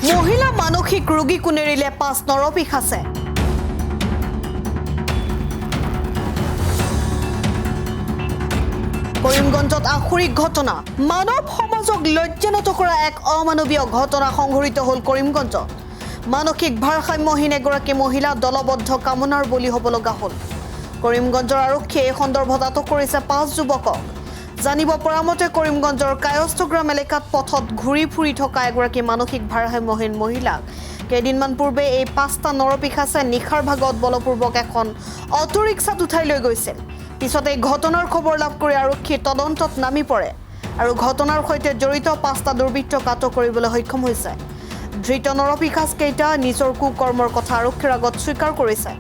মহিলা মানসিক ৰোগী কোনেৰিলে 5 নৰপিশাচে কৰিমগঞ্জত আখৰিক ঘটনা মানৱ সমাজক লজ্জানত কৰা এক অমানৱীয় ঘটনা সংঘটিত হ'ল কৰিমগঞ্জত মানসিক ভাৰসাম্যহীন এগৰাকী মহিলা দলবদ্ধ কামনাৰ বলি হ'ব লগা হ'ল কৰিমগঞ্জৰ আৰক্ষীয়ে এই সন্দৰ্ভত আটক কৰিছে 5 যুৱকক জানিব পৰামতে কৰিমগঞ্জৰ কায়স্থগ্ৰাম এলেকাত পথত ঘূৰি ফুৰি থকা এগৰাকী মানসিক ভাৰসাম্যহীন মহিলাক কেইদিনমান পূৰ্বে এই 5টা নৰপিশাচে নিখাৰ ভাগত বলপূৰ্বক এখন অটো ৰিক্সাত উঠাই লৈ গৈছিল পিছতে এই ঘটনাৰ খবৰ লাভ কৰি আৰক্ষী তদন্তত নামি পৰে আৰু ঘটনাৰ সৈতে জড়িত 5টা দুৰ্বৃত্তক আটক কৰিবলৈ সক্ষম হৈছে ধৃত নৰপিশাচ কেইটা নিজৰ কুকৰ্মৰ কথা আৰক্ষীৰ আগত স্বীকাৰ কৰিছে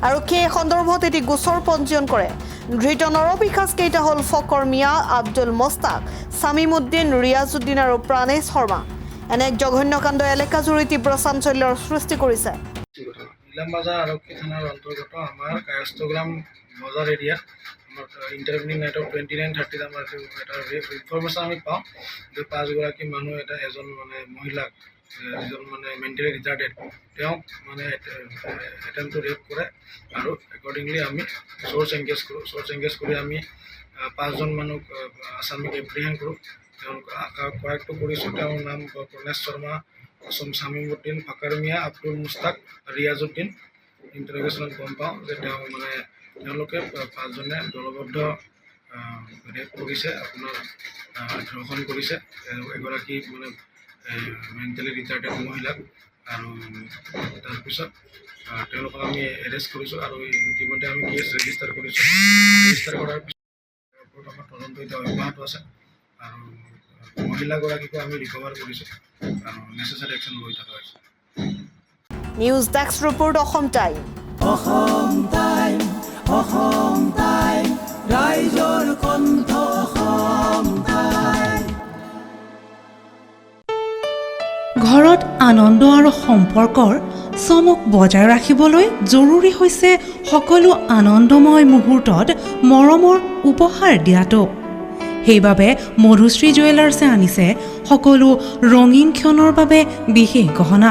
আৰক্ষীয়ে এই সন্দৰ্ভত এটি গোচৰ পঞ্জীয়ন কৰে ধৃত নৰপিশাচ কেইটা হ'ল ফকৰ মিয়া আব্দুল মোস্তাক সামিমুদ্দিন ৰিয়াজুদ্দিন আৰু প্ৰাণেশ শৰ্মা এনে এক জঘন্য কাণ্ড এলেকা জুৰি তীব্ৰ চাঞ্চল্যৰ সৃষ্টি কৰিছে ইলামবাজাৰ আৰক্ষী থানাৰ অন্তৰ্গত আমাৰ কায়স্থগ্ৰাম বজাৰ এৰিয়াত আমাৰ ইণ্টাৰভিউ নাইট অফ 29:30 আমাৰ এটা ইনফৰমেশ্যন আমি পাওঁ যে 5গৰাকী মানুহ এজন মানে মহিলাক যিজন মানে মেণ্টেলি ৰিটাৰ্ডেড তেওঁক মানে এটেম্প টু ৰেপ কৰে আৰু একৰ্ডিংলি আমি চ'ৰ্চ এংগেজ কৰি আমি 5জন মানুহক আসামিক এপ্ৰিহেণ্ড কৰোঁ তেওঁলোক কৰায়ত্ব কৰিছোঁ তেওঁৰ নাম প্ৰণেশ শৰ্মা সামিমুদ্দিন ফকৰ মিয়া আব্দুল মোস্তাক ৰিয়াজুদ্দিন ইণ্টাৰগেশ্যনত গম পাওঁ যে তেওঁলোকে 5জনে দলবদ্ধ ৰেপ কৰিছে আপোনাৰ ধৰ্ষণ কৰিছে এগৰাকী মানে মেণ্টেলি ৰিটাৰ্ডেড মহিলাক আৰু তাৰপিছত তেওঁলোকক আমি এৰেষ্ট কৰিছোঁ আৰু ইতিমধ্যে আমি কেছ ৰেজিষ্টাৰ কৰিছোঁ ৰেজিষ্টাৰ কৰাৰ পিছত আমাৰ তদন্ত এতিয়া অব্যাহত আছে আৰু মহিলাগৰাকীকো আমি ৰিকভাৰ কৰিছোঁ আৰু নেচেচাৰী একশ্যন লৈ থকা হৈছে news desk report Assam time ৰাইজৰ কণ্ঠ অসম টাইম ঘৰত আনন্দ আৰু সম্পৰ্কৰ চমক বজাই ৰাখিবলৈ জৰুৰী হৈছে সকলো আনন্দময় মুহূৰ্তত মৰমৰ উপহাৰ দিয়াটো সেইবাবে মধুশ্ৰী জুৱেলাৰ্ছে আনিছে সকলো ৰঙীন ক্ষণৰ বাবে বিশেষ গহনা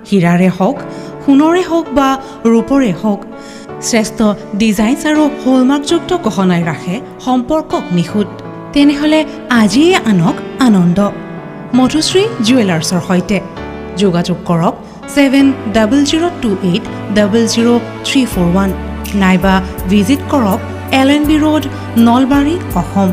হীৰাৰে হওক সোণৰে হওক বা ৰূপৰে হওক শ্ৰেষ্ঠ ডিজাইনছ আৰু হলমাৰ্কযুক্ত গহনাই ৰাখে সম্পৰ্কক নিখুঁত তেনেহ'লে আজিয়ে আনক আনন্দ মধুশ্ৰী জুৱেলাৰ্ছৰ সৈতে যোগাযোগ কৰক 7002800341 নাইবা ভিজিট কৰক LNB ৰোড নলবাৰী অসম